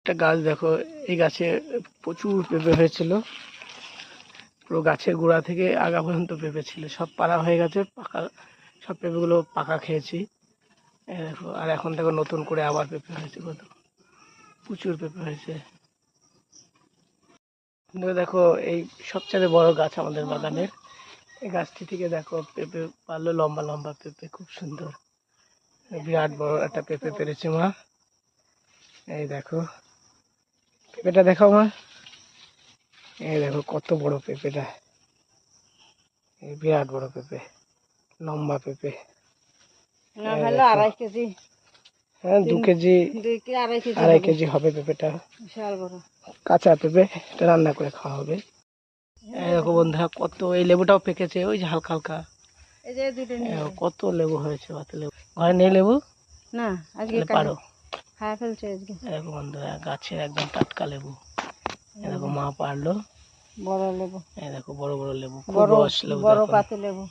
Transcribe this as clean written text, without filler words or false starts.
একটা গাছ দেখো, এই গাছে প্রচুর পেঁপে হয়েছিল, পুরো গাছের গোড়া থেকে আগা পর্যন্ত পেঁপে ছিল, সব পাড়া হয়ে গেছে, পাকা সব পেঁপেগুলো পাকা খেয়েছি। এই দেখো, আর এখন দেখো নতুন করে আবার পেঁপে হয়েছে, কত প্রচুর পেঁপে হয়েছে। দেখো এই সবচেয়ে বড় গাছ আমাদের বাগানের, এই গাছটি থেকে দেখো পেঁপে পারলো, লম্বা লম্বা পেঁপে, খুব সুন্দর, বিরাট বড় একটা পেঁপে পেরেছে মা। এই দেখো পেঁপেটা দেখো মা, এই দেখো কত বড় পেঁপেটা, এই বিরাট বড় পেঁপে, লম্বা পেঁপে। আড়াই কেজি, হ্যাঁ 2 কেজি, 2.5 কেজি হবে পেঁপেটা, কাঁচা পেঁপে, এটা রান্না করে খাওয়া হবে। এই দেখো বন্ধুরা কত, এই লেবুটাও পেকেছে, ওই যে হালকা হালকা, কত লেবু হয়েছে, পাতা লেবু। ঘরে নেই লেবু না, আজকে পারো খাওয়া ফেলছে আজকে। দেখো বন্ধুরা গাছের একদম টাটকা লেবু, দেখো মা পারলো বড় লেবু, এই দেখো বড় বড় লেবু, খুব বড় রস লেবু, বড় পাতি লেবু।